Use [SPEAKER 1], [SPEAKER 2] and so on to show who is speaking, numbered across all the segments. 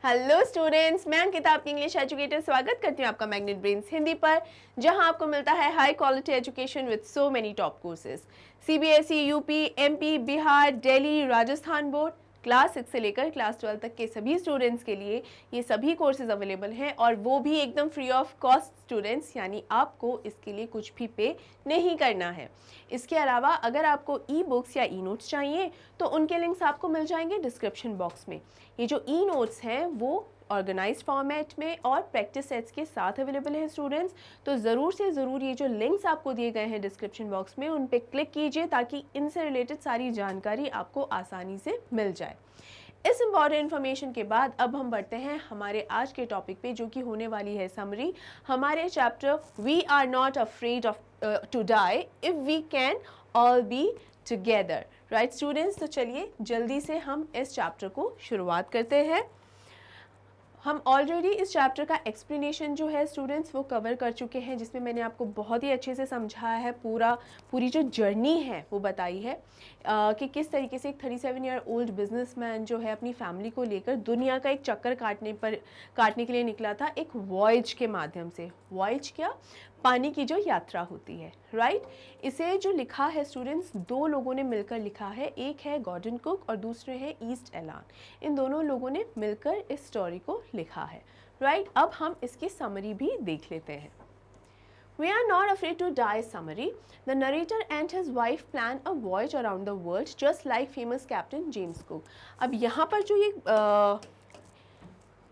[SPEAKER 1] Hello students, मैं अंकिता आपकी English educator स्वागत करती हूँ आपका मैग्नेट ब्रेन्स हिंदी पर, जहां आपको मिलता है high quality education with so many top courses. CBSE, UP, MP, Bihar, Delhi, Rajasthan board, class 6 से लेकर क्लास 12 तक के सभी स्टूडेंट्स के लिए ये सभी कोर्सेज अवेलेबल हैं और वो भी एकदम फ्री ऑफ कॉस्ट स्टूडेंट्स, यानी आपको इसके लिए कुछ भी पे नहीं करना है। इसके अलावा अगर आपको ई बुक्स या ई नोट्स चाहिए तो उनके लिंक्स आपको मिल जाएंगे डिस्क्रिप्शन बॉक्स में। ये जो ई नोट्स हैं वो ऑर्गेनाइज्ड फॉर्मेट में और प्रैक्टिस सेट्स के साथ अवेलेबल है स्टूडेंट्स, तो ज़रूर से ज़रूर ये जो लिंक्स आपको दिए गए हैं डिस्क्रिप्शन बॉक्स में उन पे क्लिक कीजिए ताकि इनसे रिलेटेड सारी जानकारी आपको आसानी से मिल जाए। इस इम्पॉर्टेंट इन्फॉर्मेशन के बाद अब हम बढ़ते हैं हमारे आज के टॉपिक पे, जो कि होने वाली है समरी हमारे chapter we are not afraid of to die if we can all be together. Right students, तो चलिए जल्दी से हम इस चैप्टर को शुरुआत करते हैं। हम ऑलरेडी इस चैप्टर का एक्सप्लेनेशन जो है स्टूडेंट्स वो कवर कर चुके हैं, जिसमें मैंने आपको बहुत ही अच्छे से समझाया है, पूरी जो जर्नी है वो बताई है कि किस तरीके से एक 37 ईयर ओल्ड बिजनेसमैन जो है अपनी फैमिली को लेकर दुनिया का एक चक्कर काटने के लिए निकला था एक वॉयज के माध्यम से। वॉयज क्या? पानी की जो यात्रा होती है। राइट, इसे जो लिखा है स्टूडेंट्स दो लोगों ने मिलकर लिखा है, एक है गॉर्डन कुक और दूसरे हैं ईस्ट एलान। इन दोनों लोगों ने मिलकर इस स्टोरी को लिखा है। राइट, अब हम इसकी समरी भी देख लेते हैं। We are not afraid to die summary. The narrator and his wife plan a voyage around the world just like famous Captain James Cook. अब यहाँ पर जो ये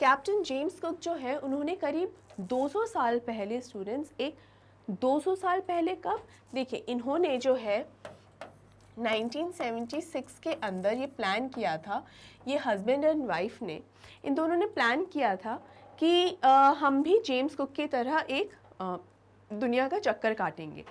[SPEAKER 1] कैप्टन जेम्स कुक जो है उन्होंने करीब 200 साल पहले स्टूडेंट्स 200 साल पहले कब? देखिए, इन्होंने जो है 1976 के अंदर ये प्लान किया था, ये हस्बैंड एंड वाइफ ने, इन दोनों ने प्लान किया था कि हम भी जेम्स कुक की तरह एक दुनिया का चक्कर काटेंगे।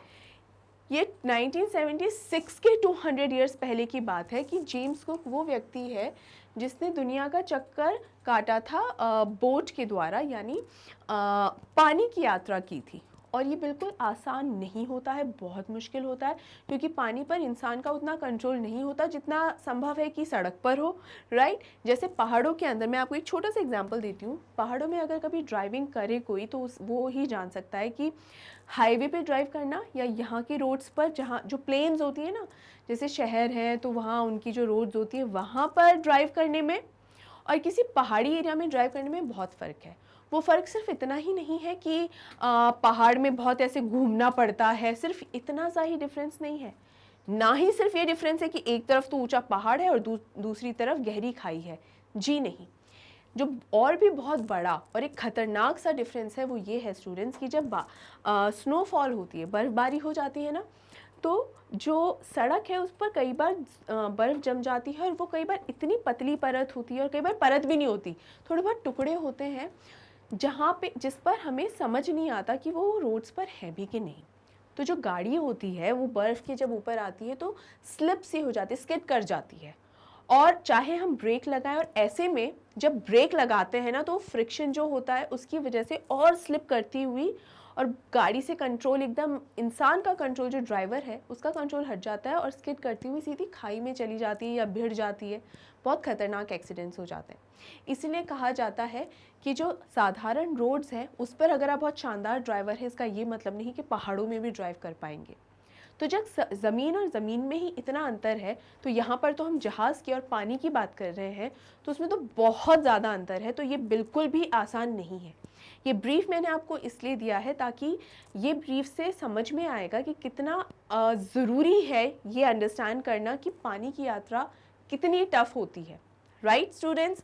[SPEAKER 1] ये 1976 के 200 ईयर्स पहले की बात है कि जेम्स कुक वो व्यक्ति है जिसने दुनिया का चक्कर काटा था बोट के द्वारा, यानी पानी की यात्रा की थी। और ये बिल्कुल आसान नहीं होता है, बहुत मुश्किल होता है, क्योंकि पानी पर इंसान का उतना कंट्रोल नहीं होता जितना संभव है कि सड़क पर हो। राइट, जैसे पहाड़ों के अंदर, मैं आपको एक छोटा सा एग्जांपल देती हूँ। पहाड़ों में अगर कभी ड्राइविंग करे कोई तो वो ही जान सकता है कि हाईवे पे ड्राइव करना या यहाँ की रोड्स पर, जहाँ जो प्लेन्स होती है ना, जैसे शहर है तो वहाँ उनकी जो रोड्स होती है वहाँ पर ड्राइव करने में और किसी पहाड़ी एरिया में ड्राइव करने में बहुत फ़र्क है। वो फ़र्क सिर्फ इतना ही नहीं है कि पहाड़ में बहुत ऐसे घूमना पड़ता है, सिर्फ इतना सा ही डिफरेंस नहीं है। ना ही सिर्फ ये डिफरेंस है कि एक तरफ तो ऊंचा पहाड़ है और दूसरी तरफ गहरी खाई है। जी नहीं, जो और भी बहुत बड़ा और एक ख़तरनाक सा डिफरेंस है वो ये है स्टूडेंट्स कि जब स्नोफॉल होती है, बर्फ़बारी हो जाती है ना, तो जो सड़क है उस पर कई बार बर्फ़ जम जाती है और वो कई बार इतनी पतली परत होती है और कई बार परत भी नहीं होती, थोड़े बहुत टुकड़े होते हैं जिस पर हमें समझ नहीं आता कि वो रोड्स पर है भी कि नहीं। तो जो गाड़ी होती है वो बर्फ़ के जब ऊपर आती है तो स्लिप सी हो जाती है, स्किड कर जाती है, और चाहे हम ब्रेक लगाएं, और ऐसे में जब ब्रेक लगाते हैं ना तो फ्रिक्शन जो होता है उसकी वजह से और स्लिप करती हुई और गाड़ी से कंट्रोल, एकदम इंसान का कंट्रोल, जो ड्राइवर है उसका कंट्रोल हट जाता है और स्किड करती हुई सीधी खाई में चली जाती है या भिड़ जाती है। बहुत खतरनाक एक्सीडेंट्स हो जाते हैं। इसलिए कहा जाता है कि जो साधारण रोड्स हैं उस पर अगर आप बहुत शानदार ड्राइवर है, इसका ये मतलब नहीं कि पहाड़ों में भी ड्राइव कर पाएंगे। तो जब ज़मीन और ज़मीन में ही इतना अंतर है, तो यहाँ पर तो हम जहाज़ की और पानी की बात कर रहे हैं, तो उसमें तो बहुत ज़्यादा अंतर है। तो ये बिल्कुल भी आसान नहीं है। ये ब्रीफ मैंने आपको इसलिए दिया है ताकि ये ब्रीफ से समझ में आएगा कि कितना ज़रूरी है ये अंडरस्टैंड करना कि पानी की यात्रा कितनी टफ होती है। राइट स्टूडेंट्स,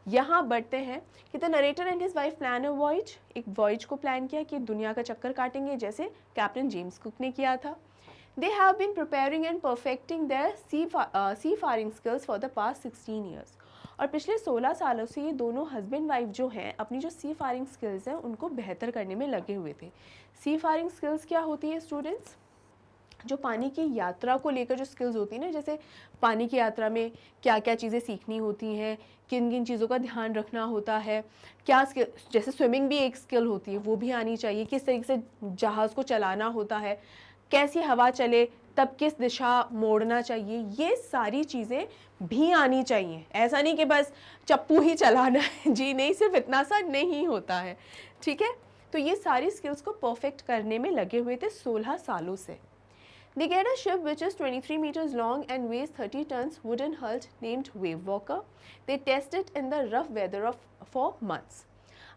[SPEAKER 1] यहाँ बढ़ते हैं कि the narrator and his wife plan a voyage, एक वॉयज को प्लान किया कि दुनिया का चक्कर काटेंगे जैसे कैप्टन जेम्स कुक ने किया था। They have been preparing and perfecting their seafaring skills for the past 16 years. और पिछले 16 सालों से ये दोनों हस्बैंड वाइफ जो हैं अपनी जो सी फारिंग स्किल्स हैं उनको बेहतर करने में लगे हुए थे। सी फारिंग स्किल्स क्या होती है स्टूडेंट्स? जो पानी की यात्रा को लेकर जो स्किल्स होती हैं ना, जैसे पानी की यात्रा में क्या क्या चीज़ें सीखनी होती हैं, किन किन चीज़ों का ध्यान रखना होता है, क्या स्किल, जैसे स्विमिंग भी एक स्किल होती है वो भी आनी चाहिए, किस तरीके से जहाज़ को चलाना होता है, कैसी हवा चले तब किस दिशा मोड़ना चाहिए, ये सारी चीज़ें भी आनी चाहिए, ऐसा नहीं कि बस चप्पू ही चलाना है जी, नहीं, सिर्फ इतना सा नहीं होता है, ठीक है। तो ये सारी स्किल्स को परफेक्ट करने में लगे हुए थे 16 सालों से। They get a ship which is 23 meters long and weighs 30 tons wooden hull named Wave Walker. They test it in the rough weather for months.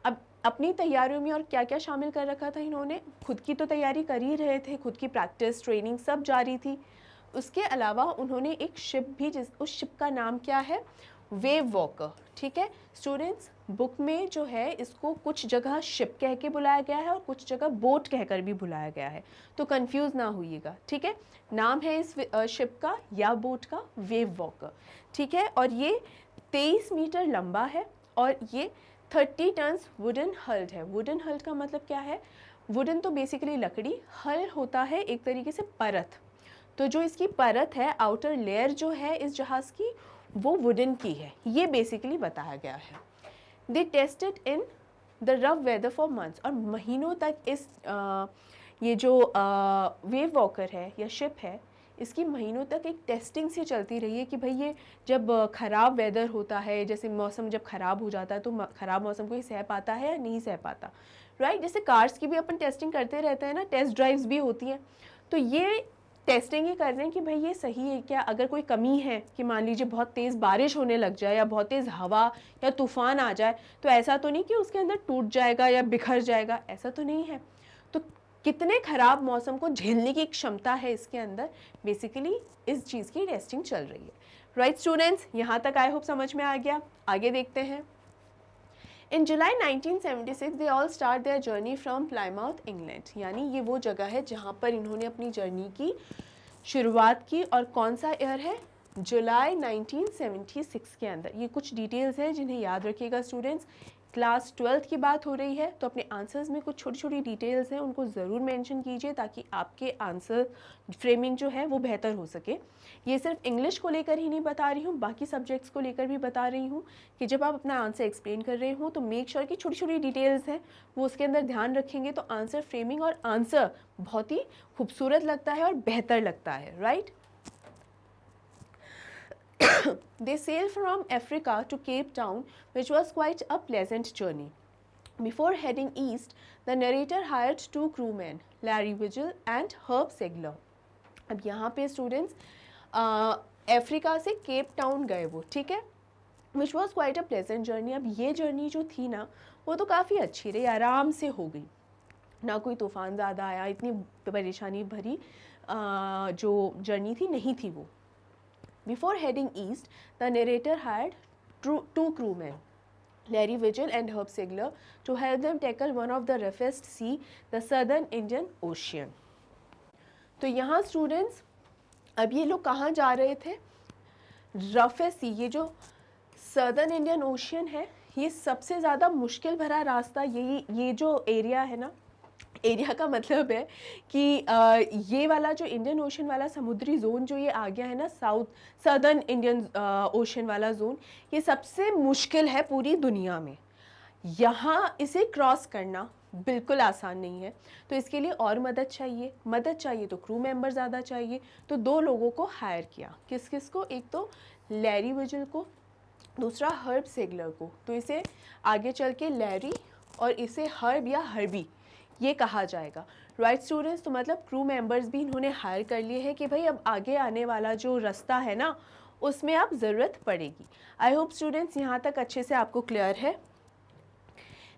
[SPEAKER 1] अब अपनी तैयारियों में और क्या क्या शामिल कर रखा था इन्होंने, खुद की तो तैयारी कर ही रहे थे, खुद की प्रैक्टिस ट्रेनिंग सब जारी थी। उसके अलावा उन्होंने एक शिप भी, उस शिप का नाम क्या है, वेव वॉकर, ठीक है स्टूडेंट्स। बुक में जो है इसको कुछ जगह शिप कह के बुलाया गया है और कुछ जगह बोट कहकर भी बुलाया गया है, तो कंफ्यूज ना होइएगा, ठीक है। नाम है इस शिप का या बोट का वेव वॉकर, ठीक है। और ये 23 मीटर लंबा है और ये 30 टन्स वुडन हल्ड है। वुडन हल्ड का मतलब क्या है, वुडन तो बेसिकली लकड़ी, हल होता है एक तरीके से परत, तो जो इसकी परत है, आउटर लेयर जो है इस जहाज़ की, वो वुडन की है, ये बेसिकली बताया गया है। They tested in the rough weather for months, और महीनों तक इस ये जो वेव वॉकर है या शिप है, इसकी महीनों तक एक टेस्टिंग सी चलती रही है कि भाई ये जब ख़राब वेदर होता है, जैसे मौसम जब ख़राब हो जाता है तो ख़राब मौसम को ही सह पाता है या नहीं सह पाता, राइट। जैसे कार्स की भी अपन टेस्टिंग करते रहते हैं ना, टेस्ट ड्राइव्स भी होती हैं, तो ये टेस्टिंग ही कर रहे हैं कि भाई ये सही है क्या। अगर कोई कमी है कि मान लीजिए बहुत तेज़ बारिश होने लग जाए या बहुत तेज़ हवा या तूफ़ान आ जाए, तो ऐसा तो नहीं कि उसके अंदर टूट जाएगा या बिखर जाएगा, ऐसा तो नहीं है। तो कितने ख़राब मौसम को झेलने की क्षमता है इसके अंदर, बेसिकली इस चीज़ की टेस्टिंग चल रही है, राइट स्टूडेंट्स। यहाँ तक आई होप समझ में आ गया। आगे देखते हैं। इन जुलाई 1976 they all start their journey from Plymouth England, यानी ये वो जगह है जहाँ पर इन्होंने अपनी जर्नी की शुरुआत की, और कौन सा ईयर है, जुलाई 1976 के अंदर। ये कुछ डिटेल्स हैं जिन्हें याद रखिएगा स्टूडेंट्स, क्लास 12th की बात हो रही है, तो अपने आंसर्स में कुछ छोटी छोटी डिटेल्स हैं उनको ज़रूर मेंशन कीजिए ताकि आपके आंसर फ्रेमिंग जो है वो बेहतर हो सके। ये सिर्फ इंग्लिश को लेकर ही नहीं बता रही हूँ, बाकी सब्जेक्ट्स को लेकर भी बता रही हूँ कि जब आप अपना आंसर एक्सप्लेन कर रहे हो तो मेक श्योर कि छोटी छोटी डिटेल्स हैं वो उसके अंदर ध्यान रखेंगे, तो आंसर फ्रेमिंग और आंसर बहुत ही खूबसूरत लगता है और बेहतर लगता है, right. They sailed from Africa to Cape Town, which was quite a pleasant journey. Before heading east, the narrator hired 2 crewmen, Larry Vigil and Herb Segler. अब यहाँ पे स्टूडेंट्स अफ्रीका से केप टाउन गए वो, ठीक है, which was quite a pleasant journey. अब ये जर्नी जो थी ना वो तो काफ़ी अच्छी रही, आराम से हो गई, ना कोई तूफ़ान ज़्यादा आया, इतनी परेशानी भरी जो जर्नी थी नहीं थी वो। Before heading east, the narrator hired 2 crewmen, Larry Vigil and Herb Segler, to help them tackle one of the roughest sea, the Southern Indian Ocean. तो यहाँ स्टूडेंट्स अब ये लोग कहाँ जा रहे थे, रफेस्ट सी, ये जो सदर्न इंडियन ओशियन है, ये सबसे ज़्यादा मुश्किल भरा रास्ता, ये जो एरिया है ना, एरिया का मतलब है कि ये वाला जो इंडियन ओशन वाला समुद्री जोन जो ये आ गया है ना, सदर्न इंडियन ओशन वाला जोन, ये सबसे मुश्किल है पूरी दुनिया में। यहाँ इसे क्रॉस करना बिल्कुल आसान नहीं है, तो इसके लिए और मदद चाहिए तो क्रू मेंबर ज़्यादा चाहिए, तो 2 लोगों को हायर किया। किस किस को, एक तो लैरी विजिल को, दूसरा हर्ब सेगलर को। तो इसे आगे चल के लैरी और इसे हर्ब या हर्बी ये कहा जाएगा, राइट स्टूडेंट्स। तो मतलब क्रू मेंबर्स भी इन्होंने हायर कर लिए हैं कि भाई अब आगे आने वाला जो रास्ता है ना उसमें अब ज़रूरत पड़ेगी। आई होप स्टूडेंट्स यहाँ तक अच्छे से आपको क्लियर है।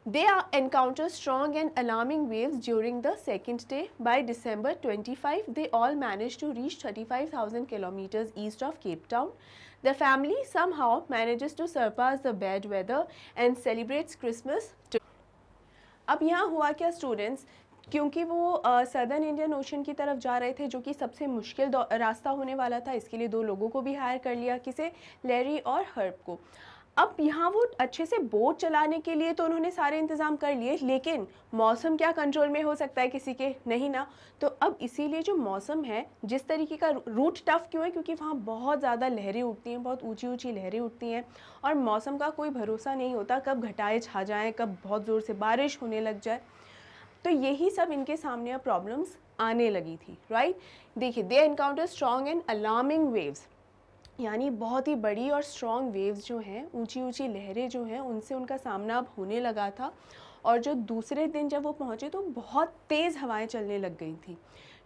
[SPEAKER 1] They encounter strong and alarming waves during the second day. By December 25, they all managed to reach 35,000 kilometers east of Cape Town. The family somehow manages to surpass the bad weather and celebrates Christmas. अब यहाँ हुआ क्या students, क्योंकि वो southern Indian ocean की तरफ जा रहे थे जो कि सबसे मुश्किल रास्ता होने वाला था, इसके लिए 2 लोगों को भी हायर कर लिया, किसे, लैरी और हर्ब को। अब यहाँ वो अच्छे से बोट चलाने के लिए तो उन्होंने सारे इंतज़ाम कर लिए, लेकिन मौसम क्या कंट्रोल में हो सकता है किसी के, नहीं ना। तो अब इसीलिए जो मौसम है, जिस तरीके का रूट टफ क्यों है, क्योंकि वहाँ बहुत ज़्यादा लहरें उठती हैं, बहुत ऊंची ऊंची लहरें उठती हैं, और मौसम का कोई भरोसा नहीं होता, कब घटाए छा जाएँ, कब बहुत ज़ोर से बारिश होने लग जाए। तो यही सब इनके सामने अब प्रॉब्लम्स आने लगी थी, राइट। देखिए, they encounter strong and alarming waves. यानी बहुत ही बड़ी और स्ट्रॉन्ग वेव्स जो हैं, ऊंची ऊंची लहरें जो हैं, उनसे उनका सामना अब होने लगा था। और जो दूसरे दिन जब वो पहुँचे तो बहुत तेज़ हवाएं चलने लग गई थी।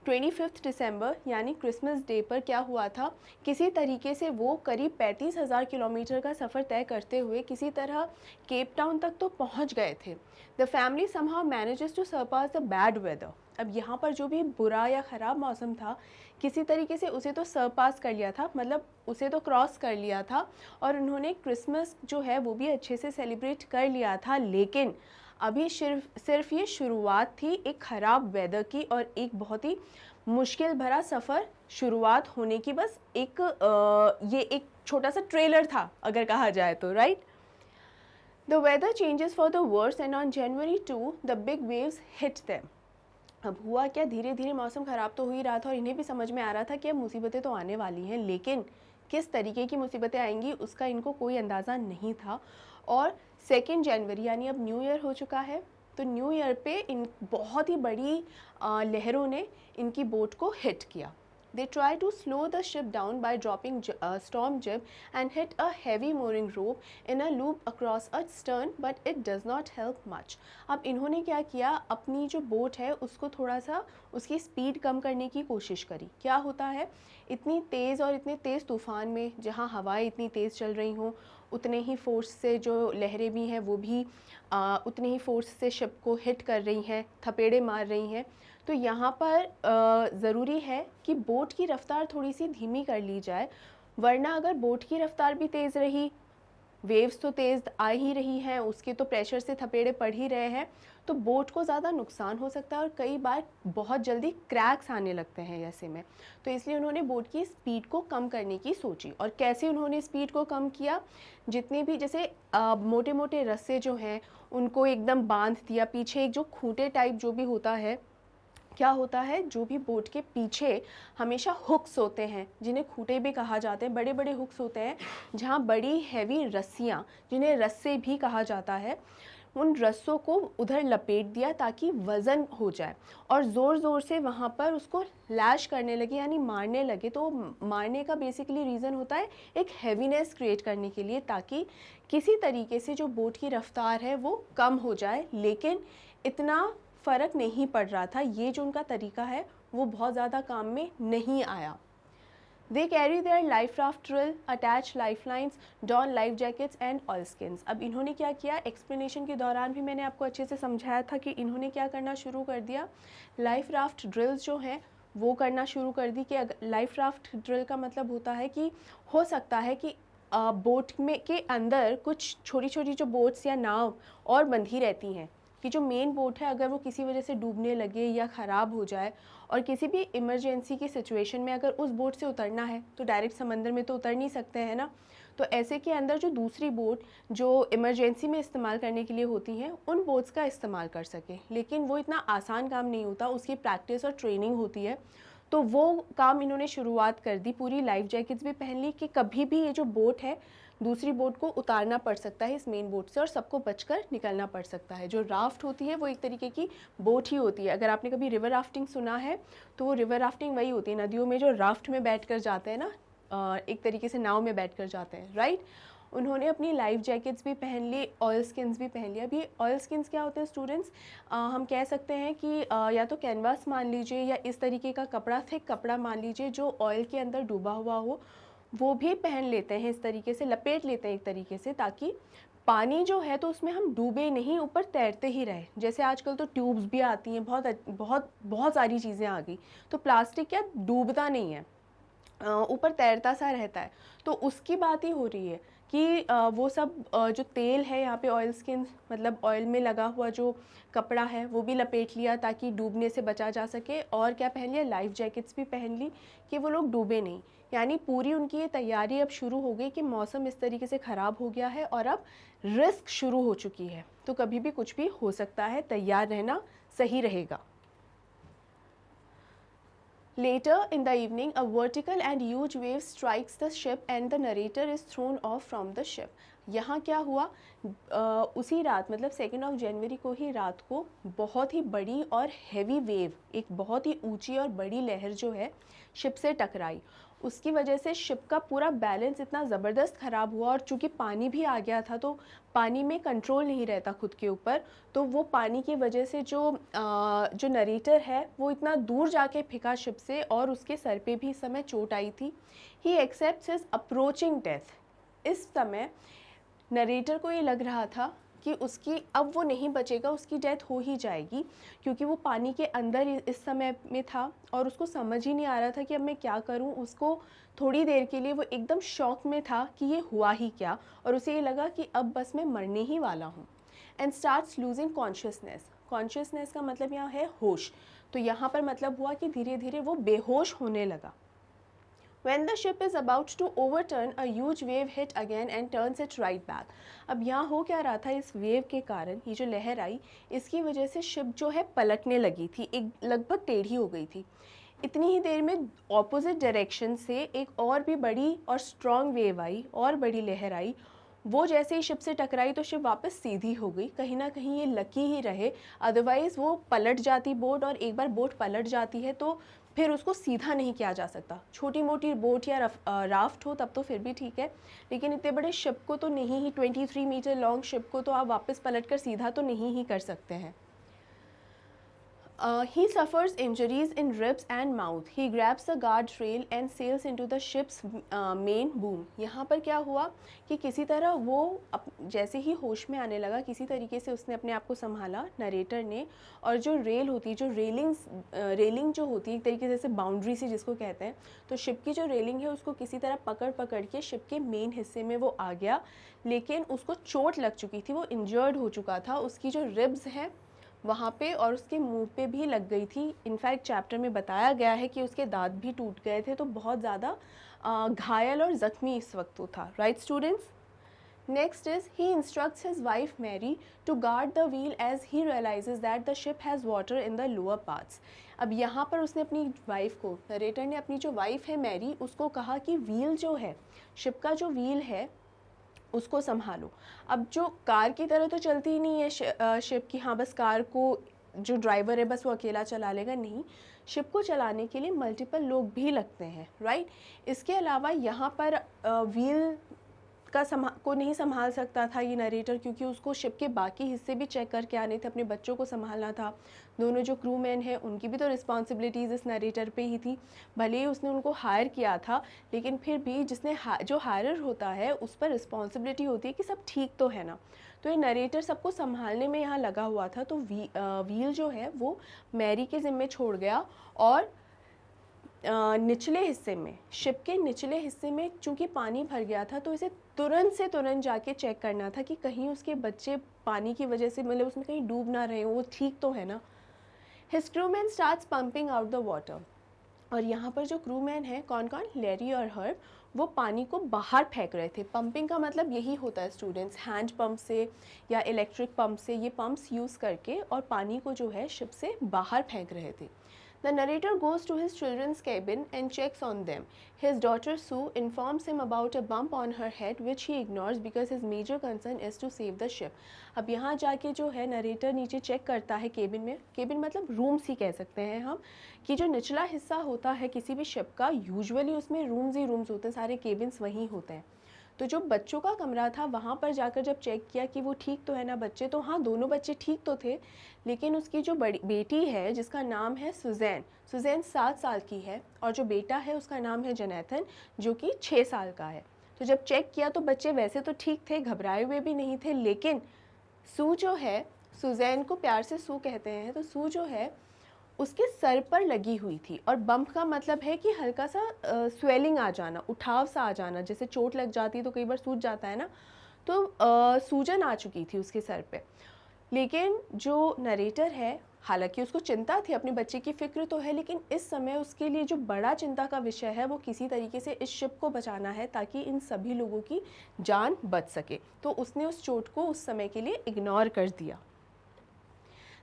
[SPEAKER 1] 25 दिसंबर यानी क्रिसमस डे पर क्या हुआ था, किसी तरीके से वो करीब 35,000 किलोमीटर का सफ़र तय करते हुए किसी तरह केप टाउन तक तो पहुंच गए थे। The family somehow manages to surpass the bad weather. अब यहाँ पर जो भी बुरा या ख़राब मौसम था, किसी तरीके से उसे तो सरपास कर लिया था, मतलब उसे तो क्रॉस कर लिया था, और उन्होंने क्रिसमस जो है वो भी अच्छे से सेलिब्रेट कर लिया था। लेकिन अभी सिर्फ ये शुरुआत थी एक ख़राब वेदर की, और एक बहुत ही मुश्किल भरा सफ़र शुरुआत होने की। बस ये एक छोटा सा ट्रेलर था अगर कहा जाए तो, right. The weather changes for the worse and on January 2 the big waves hit them. अब हुआ क्या, धीरे धीरे मौसम ख़राब तो हो ही रहा था और इन्हें भी समझ में आ रहा था कि अब मुसीबतें तो आने वाली हैं, लेकिन किस तरीके की मुसीबतें आएंगी उसका इनको कोई अंदाज़ा नहीं था। और 2 जनवरी यानी अब न्यू ईयर हो चुका है, तो न्यू ईयर पे इन बहुत ही बड़ी लहरों ने इनकी बोट को हिट किया। They try to slow the ship down by dropping a storm jib and hit a heavy mooring rope in a loop across a stern, but it does not help much. अब इन्होंने क्या किया, अपनी जो boat है उसको थोड़ा सा उसकी स्पीड कम करने की कोशिश करी। क्या होता है, इतनी तेज़ और इतने तेज़ तूफ़ान में जहाँ हवाएं इतनी तेज़ चल रही हों, उतने ही फोर्स से जो लहरें भी हैं वो भी उतने ही फोर्स से शिप को हिट कर रही हैं, थपेड़े मार रही हैं। तो यहाँ पर ज़रूरी है कि बोट की रफ़्तार थोड़ी सी धीमी कर ली जाए, वरना अगर बोट की रफ़्तार भी तेज़ रही, वेव्स तो तेज़ आ ही रही हैं, उसके तो प्रेशर से थपेड़े पड़ ही रहे हैं, तो बोट को ज़्यादा नुकसान हो सकता है और कई बार बहुत जल्दी क्रैक्स आने लगते हैं ऐसे में। तो इसलिए उन्होंने बोट की स्पीड को कम करने की सोची। और कैसे उन्होंने स्पीड को कम किया, जितने भी जैसे मोटे मोटे रस्से जो हैं उनको एकदम बांध दिया, पीछे एक जो खूंटे टाइप जो भी होता है, क्या होता है, जो भी बोट के पीछे हमेशा हुक्स होते हैं, जिन्हें खूंटे भी कहा जाते हैं, बड़े बड़े हुक्स होते हैं जहाँ बड़ी हैवी रस्सियाँ, जिन्हें रस्से भी कहा जाता है, उन रस्सों को उधर लपेट दिया ताकि वज़न हो जाए, और ज़ोर ज़ोर से वहाँ पर उसको लैश करने लगे यानी मारने लगे। तो मारने का बेसिकली रीज़न होता है एक हैवीनेस क्रिएट करने के लिए, ताकि किसी तरीके से जो बोट की रफ़्तार है वो कम हो जाए। लेकिन इतना फ़र्क नहीं पड़ रहा था, ये जो उनका तरीका है वो बहुत ज़्यादा काम में नहीं आया। They carry their life raft drill, attach lifelines, don life jackets and oilskins. अब इन्होंने क्या किया, एक्सप्लेनेशन के दौरान भी मैंने आपको अच्छे से समझाया था कि इन्होंने क्या करना शुरू कर दिया, लाइफ राफ्ट ड्रिल्स जो हैं वो करना शुरू कर दी। कि लाइफ राफ्ट ड्रिल का मतलब होता है कि हो सकता है कि बोट में के अंदर कुछ छोटी छोटी जो बोट्स या नाव और बंधी रहती हैं, कि जो मेन बोट है अगर वो किसी वजह से डूबने लगे या ख़राब हो जाए, और किसी भी इमरजेंसी की सिचुएशन में अगर उस बोट से उतरना है तो डायरेक्ट समंदर में तो उतर नहीं सकते हैं ना, तो ऐसे के अंदर जो दूसरी बोट जो इमरजेंसी में इस्तेमाल करने के लिए होती हैं, उन बोट्स का इस्तेमाल कर सके। लेकिन वो इतना आसान काम नहीं होता, उसकी प्रैक्टिस और ट्रेनिंग होती है। तो वो काम इन्होंने शुरुआत कर दी, पूरी लाइफ जैकेट्स भी पहन ली कि कभी भी ये जो बोट है दूसरी बोट को उतारना पड़ सकता है इस मेन बोट से और सबको बचकर निकलना पड़ सकता है। जो राफ्ट होती है वो एक तरीके की बोट ही होती है। अगर आपने कभी रिवर राफ्टिंग सुना है तो वो रिवर राफ्टिंग वही होती है, नदियों में जो राफ्ट में बैठ कर जाते हैं ना, एक तरीके से नाव में बैठ कर जाते हैं, राइट। उन्होंने अपनी लाइफ जैकेट्स भी पहन ली, ऑयल स्किन्स भी पहन लिया। अब ये ऑयल स्किन्स क्या होते हैं स्टूडेंट्स, हम कह सकते हैं कि या तो कैनवास मान लीजिए या इस तरीके का कपड़ा, थिक कपड़ा मान लीजिए जो ऑयल के अंदर डूबा हुआ हो, वो भी पहन लेते हैं, इस तरीके से लपेट लेते हैं एक तरीके से, ताकि पानी जो है तो उसमें हम डूबे नहीं, ऊपर तैरते ही रहे। जैसे आजकल तो ट्यूब्स भी आती हैं, बहुत बहुत बहुत सारी चीज़ें आ गई, तो प्लास्टिक क्या डूबता नहीं है, ऊपर तैरता सा रहता है। तो उसकी बात ही हो रही है कि वो सब जो तेल है यहाँ पे, ऑयल स्किन मतलब ऑयल में लगा हुआ जो कपड़ा है वो भी लपेट लिया ताकि डूबने से बचा जा सके। और क्या पहन लिया, लाइफ जैकेट्स भी पहन ली कि वो लोग डूबे नहीं। यानी पूरी उनकी ये तैयारी अब शुरू हो गई कि मौसम इस तरीके से ख़राब हो गया है और अब रिस्क शुरू हो चुकी है, तो कभी भी कुछ भी हो सकता है, तैयार रहना सही रहेगा। Later in the evening, a vertical and huge wave strikes the ship and the narrator is thrown off from the ship. यहाँ क्या हुआ, उसी रात मतलब 2 जनवरी को ही रात को बहुत ही बड़ी और हैवी वेव, एक बहुत ही ऊंची और बड़ी लहर जो है शिप से टकराई उसकी वजह से शिप का पूरा बैलेंस इतना ज़बरदस्त ख़राब हुआ, और चूँकि पानी भी आ गया था तो पानी में कंट्रोल नहीं रहता खुद के ऊपर, तो वो पानी की वजह से जो नरेटर है वो इतना दूर जाके फेंका शिप से, और उसके सर पे भी इस समय चोट आई थी। ही एक्सेप्ट्स हिज अप्रोचिंग डेथ। इस समय नरेटर को ये लग रहा था कि उसकी अब वो नहीं बचेगा, उसकी डेथ हो ही जाएगी, क्योंकि वो पानी के अंदर इस समय में था और उसको समझ ही नहीं आ रहा था कि अब मैं क्या करूं। उसको थोड़ी देर के लिए वो एकदम शॉक में था कि ये हुआ ही क्या, और उसे ये लगा कि अब बस मैं मरने ही वाला हूँ। And starts losing consciousness. Consciousness का मतलब यहाँ है होश, तो यहाँ पर मतलब हुआ कि धीरे धीरे वो बेहोश होने लगा। When the ship is about to overturn, a huge wave hit again and turns it right back. अब यहाँ हो क्या रहा था, इस वेव के कारण ये जो लहर आई, इसकी वजह से शिप जो है पलटने लगी थी, एक लगभग टेढ़ी हो गई थी। इतनी ही देर में ऑपोजिट डायरेक्शन से एक और भी बड़ी और स्ट्रॉन्ग वेव आई, और बड़ी लहर आई। वो जैसे ही शिप से टकराई तो शिप वापस सीधी हो गई। कहीं ना कहीं ये लकी ही रहे, अदरवाइज़ वो पलट जाती बोट, और एक बार बोट पलट जाती है तो फिर उसको सीधा नहीं किया जा सकता। छोटी मोटी बोट या राफ्ट हो तब तो फिर भी ठीक है, लेकिन इतने बड़े शिप को तो नहीं ही, 23 मीटर लॉन्ग शिप को तो आप वापस पलट कर सीधा तो नहीं ही कर सकते हैं। He suffers injuries in ribs and mouth. He grabs the guardrail and sails into the ship's main boom. यहाँ पर क्या हुआ कि किसी तरह वो जैसे ही होश में आने लगा, किसी तरीके से उसने अपने आप को संभाला, नरेटर ने, और जो रेल होती है, जो रेलिंग जो होती है एक तरीके से जैसे बाउंड्री सी जिसको कहते हैं, तो शिप की जो रेलिंग है उसको किसी तरह पकड़ के शिप के मेन हिस्से में वो आ गया। लेकिन उसको चोट लग चुकी थी, वो इंजर्ड हो चुका था, उसकी जो रिब्स हैं वहाँ पे और उसके मुंह पे भी लग गई थी। इनफैक्ट चैप्टर में बताया गया है कि उसके दांत भी टूट गए थे, तो बहुत ज़्यादा घायल और ज़ख्मी इस वक्त वो था। Right students? Next is he instructs his wife Mary to guard the wheel as he realizes that the ship has water in the lower parts. अब यहाँ पर उसने अपनी वाइफ को, नरेटर ने अपनी जो वाइफ है मैरी, उसको कहा कि व्हील जो है, शिप का जो व्हील है उसको संभालो। अब जो कार की तरह तो चलती ही नहीं है शिप की, हाँ बस कार को जो ड्राइवर है बस वो अकेला चला लेगा, नहीं, शिप को चलाने के लिए मल्टीपल लोग भी लगते हैं। राइट? इसके अलावा यहाँ पर व्हील को नहीं संभाल सकता था ये नरेटर, क्योंकि उसको शिप के बाकी हिस्से भी चेक करके आने थे, अपने बच्चों को संभालना था। दोनों जो क्रू मैन हैं उनकी भी तो रिस्पॉन्सिबिलिटीज़ इस नरेटर पे ही थी। भले ही उसने उनको हायर किया था, लेकिन फिर भी जो हायरर होता है उस पर रिस्पॉन्सिबिलिटी होती है कि सब ठीक तो है ना। तो ये नरेटर सबको संभालने में यहाँ लगा हुआ था, तो व्हील जो है वो मैरी के ज़िम्मे छोड़ गया। और निचले हिस्से में, शिप के निचले हिस्से में चूंकि पानी भर गया था, तो इसे तुरंत जाके चेक करना था कि कहीं उसके बच्चे पानी की वजह से, मतलब उसमें कहीं डूब ना रहे हो, वो ठीक तो है ना। His crewman starts pumping out the water. और यहाँ पर जो क्रूमैन है, कौन कौन, लैरी और हर्ब, वो पानी को बाहर फेंक रहे थे। पंपिंग का मतलब यही होता है स्टूडेंट्स, हैंड पंप से या इलेक्ट्रिक पंप से, ये पंप्स यूज़ करके और पानी को जो है शिप से बाहर फेंक रहे थे। The narrator goes to his children's cabin and checks on them. His daughter Sue informs him about a bump on her head which he ignores because his major concern is to save the ship. अब यहाँ जाके जो है narrator नीचे check करता है cabin में, cabin मतलब रूम्स ही कह सकते हैं हम, कि जो निचला हिस्सा होता है किसी भी शिप का, यूजुअली उसमें रूम्स ही रूम्स होते हैं, सारे केबिन्स वहीं होते हैं। तो जो बच्चों का कमरा था वहाँ पर जाकर जब चेक किया कि वो ठीक तो है ना बच्चे, तो हाँ दोनों बच्चे ठीक तो थे, लेकिन उसकी जो बड़ी बेटी है जिसका नाम है सुजैन 7 साल की है, और जो बेटा है उसका नाम है जोनाथन जो कि 6 साल का है। तो जब चेक किया तो बच्चे वैसे तो ठीक थे, घबराए हुए भी नहीं थे, लेकिन सू जो है, सुजैन को प्यार से सू कहते हैं, तो सू जो है उसके सर पर लगी हुई थी। और बम्प का मतलब है कि हल्का सा स्वेलिंग आ जाना, उठाव सा आ जाना, जैसे चोट लग जाती है तो कई बार सूज जाता है ना, तो सूजन आ चुकी थी उसके सर पे। लेकिन जो नरेटर है, हालांकि उसको चिंता थी, अपने बच्चे की फिक्र तो है, लेकिन इस समय उसके लिए जो बड़ा चिंता का विषय है वो किसी तरीके से इस शिप को बचाना है ताकि इन सभी लोगों की जान बच सके। तो उसने उस चोट को उस समय के लिए इग्नोर कर दिया।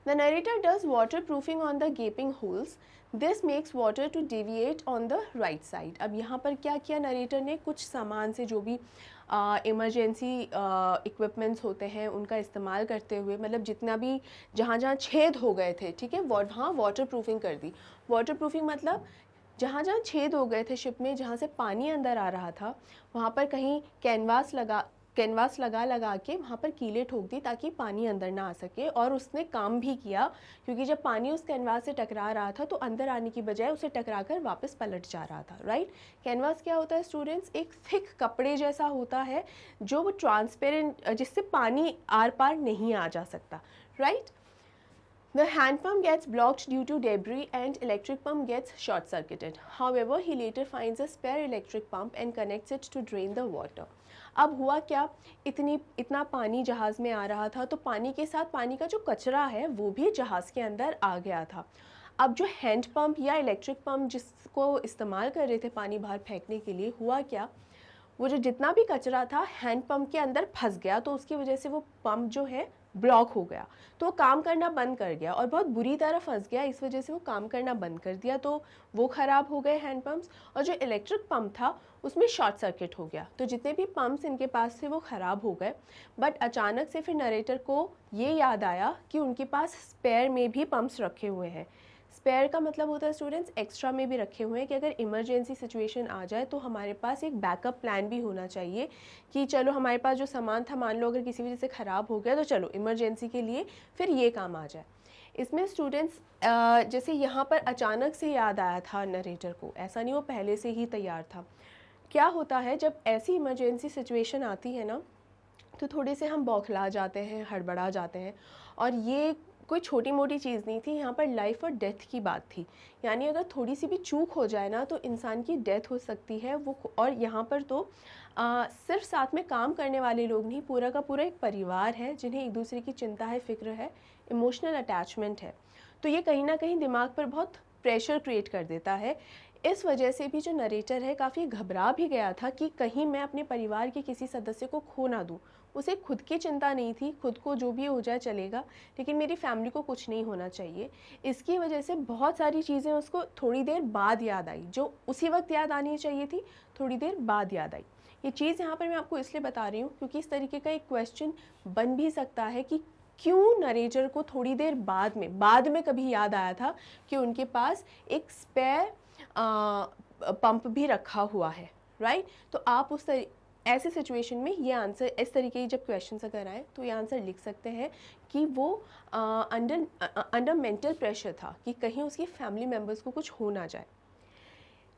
[SPEAKER 1] The narrator does waterproofing on the gaping holes. This makes water to deviate on the right side. अब यहाँ पर क्या किया नरेटर ने, कुछ सामान से जो भी इमरजेंसी इक्विपमेंट्स होते हैं उनका इस्तेमाल करते हुए, मतलब जितना भी जहाँ जहाँ छेद हो गए थे, ठीक है, वहाँ वाटर प्रूफिंग कर दी। वाटर प्रूफिंग मतलब जहाँ जहाँ छेद हो गए थे शिप में, जहाँ से पानी अंदर आ रहा था, वहाँ पर कहीं कैनवास लगा लगा के वहाँ पर कीलें ठोक दी ताकि पानी अंदर ना आ सके। और उसने काम भी किया, क्योंकि जब पानी उस कैनवास से टकरा रहा था तो अंदर आने की बजाय उसे टकरा कर वापस पलट जा रहा था, राइट। कैनवास क्या होता है स्टूडेंट्स? एक थिक कपड़े जैसा होता है जो वो ट्रांसपेरेंट, जिससे पानी आर पार नहीं आ जा सकता, right. The hand pump gets blocked due to debris and electric pump gets short circuited. However, he later finds a spare electric pump and connects it to drain the water. अब हुआ क्या, इतना पानी जहाज़ में आ रहा था, तो पानी के साथ पानी का जो कचरा है वो भी जहाज़ के अंदर आ गया था। अब जो हैंड पंप या इलेक्ट्रिक पंप जिसको इस्तेमाल कर रहे थे पानी बाहर फेंकने के लिए, हुआ क्या, वो जो जितना भी कचरा था हैंड पंप के अंदर फंस गया, तो उसकी वजह से वो पंप जो है ब्लॉक हो गया, तो वो काम करना बंद कर गया और बहुत बुरी तरह फंस गया। इस वजह से वो काम करना बंद कर दिया, तो वो ख़राब हो गए हैंड पंप्स। और जो इलेक्ट्रिक पंप था उसमें शॉर्ट सर्किट हो गया, तो जितने भी पंप्स इनके पास थे वो ख़राब हो गए। बट अचानक से फिर नरेटर को ये याद आया कि उनके पास स्पेयर में भी पंप्स रखे हुए हैं। स्पेयर का मतलब होता है स्टूडेंट्स एक्स्ट्रा में भी रखे हुए हैं, कि अगर इमरजेंसी सिचुएशन आ जाए तो हमारे पास एक बैकअप प्लान भी होना चाहिए, कि चलो हमारे पास जो सामान था, मान लो अगर किसी वजह से ख़राब हो गया तो चलो इमरजेंसी के लिए फिर ये काम आ जाए। इसमें स्टूडेंट्स जैसे यहाँ पर अचानक से याद आया था नरेटर को, ऐसा नहीं वो पहले से ही तैयार था। क्या होता है जब ऐसी इमरजेंसी सिचुएशन आती है ना, तो थोड़े से हम बौखला जाते हैं, हड़बड़ा जाते हैं। और ये कोई छोटी मोटी चीज़ नहीं थी, यहाँ पर लाइफ और डेथ की बात थी। यानी अगर थोड़ी सी भी चूक हो जाए ना तो इंसान की डेथ हो सकती है। वो और यहाँ पर तो सिर्फ साथ में काम करने वाले लोग नहीं, पूरा का पूरा एक परिवार है जिन्हें एक दूसरे की चिंता है, फ़िक्र है, इमोशनल अटैचमेंट है। तो ये कहीं ना कहीं दिमाग पर बहुत प्रेशर क्रिएट कर देता है। इस वजह से भी जो नरेटर है काफ़ी घबरा भी गया था कि कहीं मैं अपने परिवार के किसी सदस्य को खो ना दूँ। उसे खुद की चिंता नहीं थी, खुद को जो भी हो जाए चलेगा, लेकिन मेरी फैमिली को कुछ नहीं होना चाहिए। इसकी वजह से बहुत सारी चीज़ें उसको थोड़ी देर बाद याद आई, जो उसी वक्त याद आनी चाहिए थी, थोड़ी देर बाद याद आई। ये चीज़ यहाँ पर मैं आपको इसलिए बता रही हूँ क्योंकि इस तरीके का एक क्वेश्चन बन भी सकता है कि क्यों नरेटर को थोड़ी देर बाद में कभी याद आया था कि उनके पास एक स्पेयर पंप भी रखा हुआ है, राइट। तो आप ऐसे सिचुएशन में ये आंसर, इस तरीके की जब क्वेश्चंस अगर आए तो ये आंसर लिख सकते हैं कि वो अंडर मेंटल प्रेशर था कि कहीं उसकी फैमिली मेम्बर्स को कुछ हो ना जाए।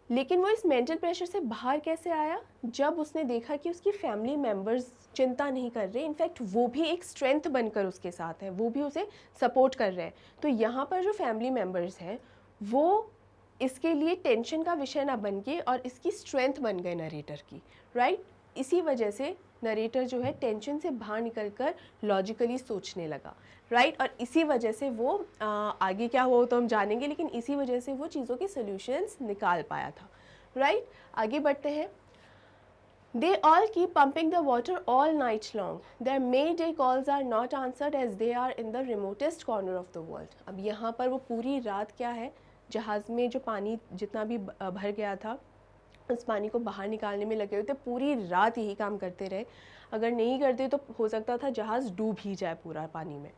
[SPEAKER 1] लेकिन वो इस मेंटल प्रेशर से बाहर कैसे आया, जब उसने देखा कि उसकी फैमिली मेम्बर्स चिंता नहीं कर रहे, इनफैक्ट वो भी एक स्ट्रेंथ बनकर उसके साथ हैं, वो भी उसे सपोर्ट कर रहे हैं। तो यहाँ पर जो फैमिली मेम्बर्स हैं वो इसके लिए टेंशन का विषय ना बन के और इसकी स्ट्रेंथ बन गए नरेटर की, राइट। इसी वजह से नरेटर जो है टेंशन से बाहर निकलकर लॉजिकली सोचने लगा, राइट। और इसी वजह से वो आगे क्या हुआ तो हम जानेंगे, लेकिन इसी वजह से वो चीज़ों के सॉल्यूशंस निकाल पाया था, राइट। आगे बढ़ते हैं। They all keep pumping the water all night long. Their Mayday calls are not answered as they are in the remotest corner of the world. अब यहाँ पर वो पूरी रात क्या है, जहाज़ में जो पानी जितना भी भर गया था उस पानी को बाहर निकालने में लगे हुए थे, पूरी रात यही काम करते रहे। अगर नहीं करते तो हो सकता था जहाज़ डूब ही जाए पूरा पानी में।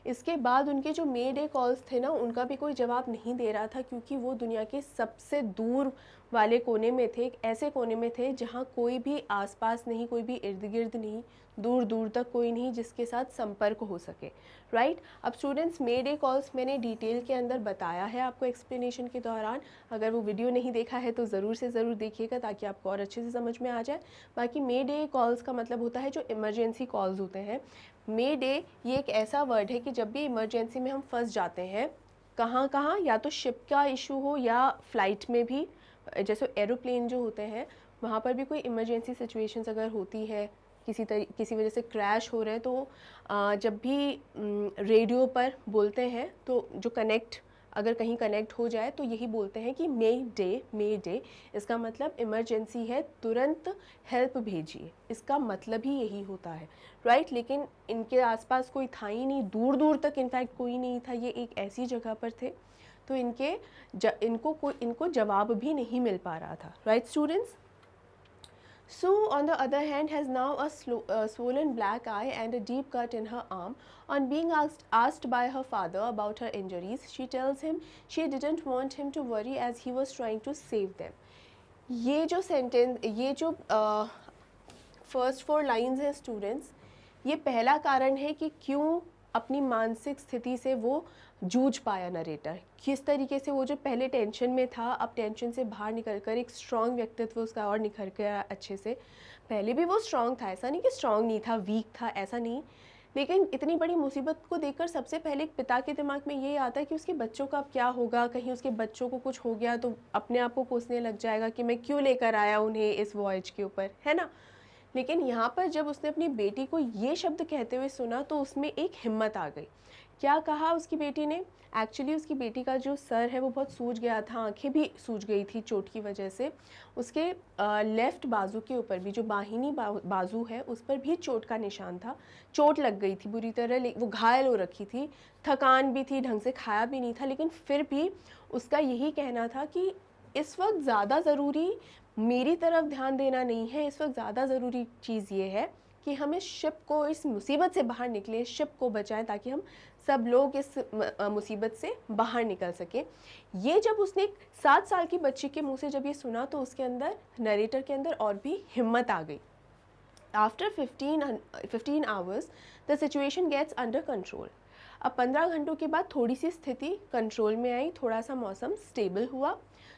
[SPEAKER 1] इसके बाद उनके जो मे डे कॉल्स थे ना, उनका भी कोई जवाब नहीं दे रहा था, क्योंकि वो दुनिया के सबसे दूर वाले कोने में थे, एक ऐसे कोने में थे जहाँ कोई भी आसपास नहीं, कोई भी इर्द गिर्द नहीं, दूर दूर तक कोई नहीं जिसके साथ संपर्क हो सके, राइट। अब स्टूडेंट्स मे डे कॉल्स मैंने डिटेल के अंदर बताया है आपको एक्सप्लेनेशन के दौरान। अगर वो वीडियो नहीं देखा है तो ज़रूर से ज़रूर देखिएगा ताकि आपको और अच्छे से समझ में आ जाए। बाकी मे डे कॉल्स का मतलब होता है जो इमरजेंसी कॉल्स होते हैं। मे डे ये एक ऐसा वर्ड है कि जब भी इमरजेंसी में हम फंस जाते हैं, कहाँ कहाँ, या तो शिप का इशू हो या फ्लाइट में भी, जैसे एरोप्लेन जो होते हैं वहाँ पर भी कोई इमरजेंसी सिचुएशंस अगर होती है, किसी वजह से क्रैश हो रहे हैं, तो जब भी रेडियो पर बोलते हैं तो जो अगर कहीं कनेक्ट हो जाए तो यही बोलते हैं कि मे डे। इसका मतलब इमरजेंसी है, तुरंत हेल्प भेजिए, इसका मतलब ही यही होता है, राइट। लेकिन इनके आसपास कोई था ही नहीं, दूर दूर तक इनफैक्ट कोई नहीं था, ये एक ऐसी जगह पर थे तो इनको जवाब भी नहीं मिल पा रहा था, right students. Sue, on the other hand, has now a swollen black eye and a deep cut in her arm. On being asked by her father about her injuries, she tells him she didn't want him to worry as he was trying to save them. ये जो sentence, ये जो first 4 lines हैं students, ये पहला कारण है कि क्यों अपनी मानसिक स्थिति से वो जूझ पाया नरेटर। किस तरीके से वो जो पहले टेंशन में था, अब टेंशन से बाहर निकल कर एक स्ट्रॉन्ग व्यक्तित्व उसका और निखर गया अच्छे से। पहले भी वो स्ट्रॉन्ग था, ऐसा नहीं कि स्ट्रॉन्ग नहीं था, वीक था, ऐसा नहीं, लेकिन इतनी बड़ी मुसीबत को देखकर सबसे पहले एक पिता के दिमाग में ये आता है कि उसके बच्चों का अब क्या होगा, कहीं उसके बच्चों को कुछ हो गया तो अपने आप को कोसने लग जाएगा कि मैं क्यों लेकर आया उन्हें इस वॉयज के ऊपर, है ना। लेकिन यहाँ पर जब उसने अपनी बेटी को ये शब्द कहते हुए सुना तो उसमें एक हिम्मत आ गई। क्या कहा उसकी बेटी ने? एक्चुअली उसकी बेटी का जो सर है वो बहुत सूज गया था, आंखें भी सूज गई थी चोट की वजह से। उसके लेफ़्ट बाजू के ऊपर भी, जो बाहिनी बाजू है, उस पर भी चोट का निशान था। चोट लग गई थी बुरी तरह, वो घायल हो रखी थी, थकान भी थी, ढंग से खाया भी नहीं था, लेकिन फिर भी उसका यही कहना था कि इस वक्त ज़्यादा ज़रूरी मेरी तरफ ध्यान देना नहीं है, इस वक्त ज़्यादा ज़रूरी चीज़ ये है कि हम इस शिप को, इस मुसीबत से बाहर निकलें, शिप को बचाएं ताकि हम सब लोग इस मुसीबत से बाहर निकल सकें। ये जब उसने 7 साल की बच्ची के मुंह से जब ये सुना तो उसके अंदर, नरेटर के अंदर और भी हिम्मत आ गई। After 15 hours the situation gets under control. अब 15 घंटों के बाद थोड़ी सी स्थिति कंट्रोल में आई, थोड़ा सा मौसम स्टेबल हुआ।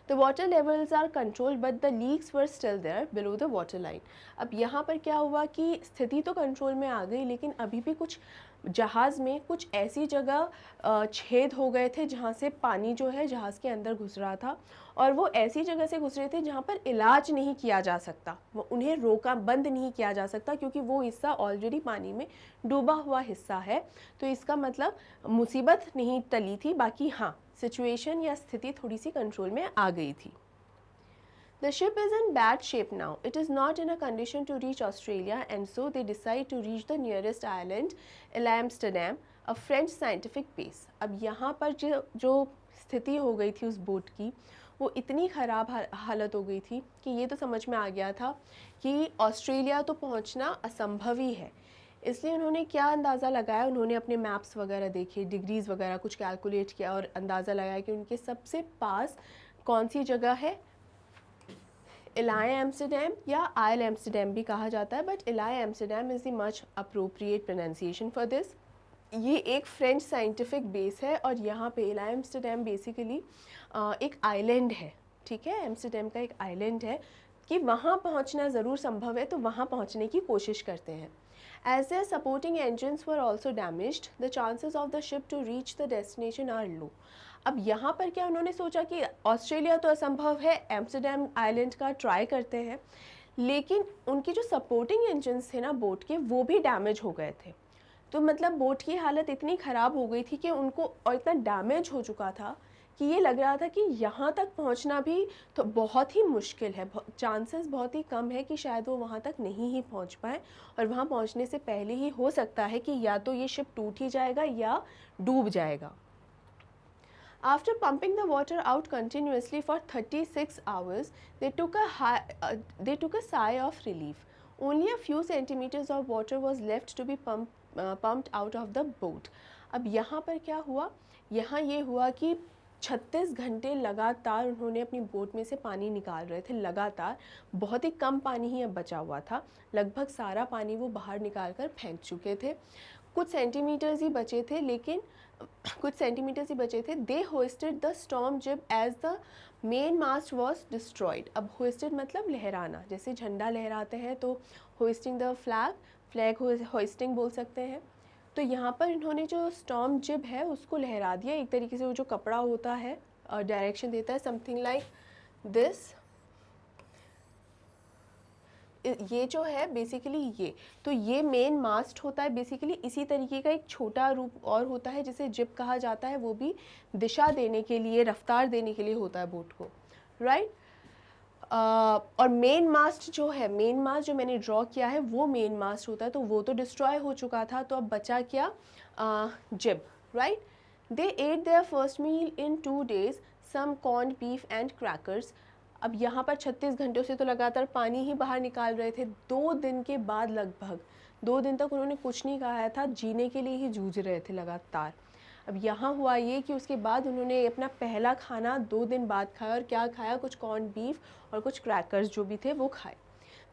[SPEAKER 1] The water levels are controlled but the leaks were still there below the water line. अब यहाँ पर क्या हुआ कि स्थिति तो कंट्रोल में आ गई, लेकिन अभी भी कुछ जहाज़ में कुछ ऐसी जगह छेद हो गए थे जहाँ से पानी जो है जहाज़ के अंदर घुस रहा था, और वो ऐसी जगह से घुस रहे थे जहाँ पर इलाज नहीं किया जा सकता, वो उन्हें रोका बंद नहीं किया जा सकता क्योंकि वो हिस्सा ऑलरेडी पानी में डूबा हुआ हिस्सा है। तो इसका मतलब मुसीबत नहीं टली थी, बाकी हाँ, सिचुएशन या स्थिति थोड़ी सी कंट्रोल में आ गई थी। The ship is in bad shape now. It is not in a condition to reach Australia, and so they decide to reach the nearest island, Amsterdam, a French scientific base. अब यहाँ पर जो स्थिति हो गई थी उस बोट की, वो इतनी ख़राब हालत हो गई थी कि ये तो समझ में आ गया था कि ऑस्ट्रेलिया तो पहुँचना असंभव ही है। इसलिए उन्होंने क्या अंदाज़ा लगाया, उन्होंने अपने मैप्स वगैरह देखे, डिग्रीज़ वगैरह कुछ कैलकुलेट किया और अंदाज़ा लगाया कि उनके सबसे पास कौन सी जगह है। इलाय एम्स्टरडैम या आयल एम्स्टरडैम भी कहा जाता है, but ile Amsterdam is the much appropriate pronunciation for this. ये एक फ्रेंच साइंटिफिक बेस है और यहाँ पे इलाय एम्स्टरडैम बेसिकली एक आइलैंड है, ठीक है, एम्स्टरडैम का एक आइलैंड है कि वहाँ पहुँचना ज़रूर संभव है, तो वहाँ पहुँचने की कोशिश करते हैं। As their supporting engines were also damaged, the chances of the ship to reach the destination are low. अब यहाँ पर क्या उन्होंने सोचा कि ऑस्ट्रेलिया तो असंभव है, एम्स्टरडैम आइलैंड का ट्राई करते हैं, लेकिन उनके जो सपोर्टिंग इंजन्स थे ना बोट के, वो भी डैमेज हो गए थे। तो मतलब बोट की हालत इतनी ख़राब हो गई थी कि उनको, और इतना डैमेज हो चुका था कि ये लग रहा था कि यहाँ तक पहुँचना भी तो बहुत ही मुश्किल है, चांसेस बहुत ही कम है कि शायद वो वहाँ तक नहीं ही पहुँच पाए, और वहाँ पहुँचने से पहले ही हो सकता है कि या तो ये शिप टूट ही जाएगा या डूब जाएगा। After pumping the water out continuously for 36 hours, they took a sigh of relief. Only a few centimeters of water was left to be pumped out of the boat. अब यहाँ पर क्या हुआ, यहाँ ये हुआ कि 36 घंटे लगातार उन्होंने अपनी बोट में से पानी निकाल रहे थे, लगातार, बहुत ही कम पानी ही अब बचा हुआ था, लगभग सारा पानी वो बाहर निकाल कर फेंक चुके थे, कुछ सेंटीमीटर्स ही बचे थे, they hoisted the storm jib as the main mast was destroyed. अब होइस्टेड मतलब लहराना, जैसे झंडा लहराते हैं तो होइस्टिंग द फ्लैग होइस्टिंग बोल सकते हैं। तो यहाँ पर इन्होंने जो स्टॉर्म जिब है उसको लहरा दिया, एक तरीके से वो जो कपड़ा होता है डायरेक्शन देता है, समथिंग लाइक दिस। ये जो है बेसिकली ये मेन मास्ट होता है, बेसिकली इसी तरीके का एक छोटा रूप और होता है जिसे जिब कहा जाता है, वो भी दिशा देने के लिए, रफ्तार देने के लिए होता है बोट को, राइट। और मेन मास्ट जो मैंने ड्रॉ किया है वो मेन मास्ट होता है, तो वो तो डिस्ट्रॉय हो चुका था, तो अब बचा क्या, jib, right. They ate their first meal in 2 days, some corn beef and crackers. अब यहाँ पर 36 घंटों से तो लगातार पानी ही बाहर निकाल रहे थे। 2 दिन के बाद लगभग 2 दिन तक उन्होंने कुछ नहीं खाया था, जीने के लिए ही जूझ रहे थे लगातार। अब यहाँ हुआ ये कि उसके बाद उन्होंने अपना पहला खाना 2 दिन बाद खाया, और क्या खाया, कुछ कॉर्न बीफ और कुछ क्रैकर्स जो भी थे वो खाए।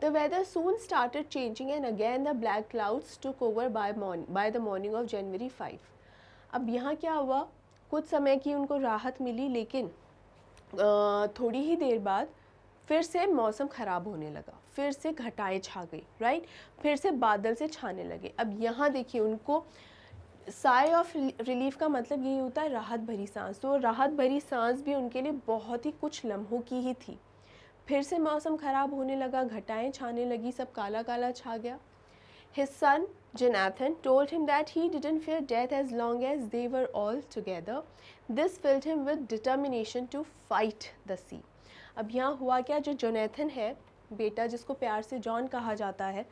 [SPEAKER 1] The weather soon started changing and again the black clouds took over by the morning of January 5. अब यहाँ क्या हुआ, कुछ समय की उनको राहत मिली, लेकिन थोड़ी ही देर बाद फिर से मौसम ख़राब होने लगा, फिर से घटाएं छा गई, राइट, फिर से बादल से छाने लगे। अब यहाँ देखिए, उनको साई ऑफ रिलीफ का मतलब यही होता है राहत भरी सांस। तो राहत भरी सांस भी उनके लिए बहुत ही कुछ लम्हों की ही थी। फिर से मौसम ख़राब होने लगा, घटाएं छाने लगी, सब काला काला छा गया। His son Jonathan told him that he didn't fear death as long as they were all together. This filled him with determination to fight the sea. अब यहाँ हुआ क्या, जो जोनाथन है बेटा, जिसको प्यार से जॉन कहा जाता है,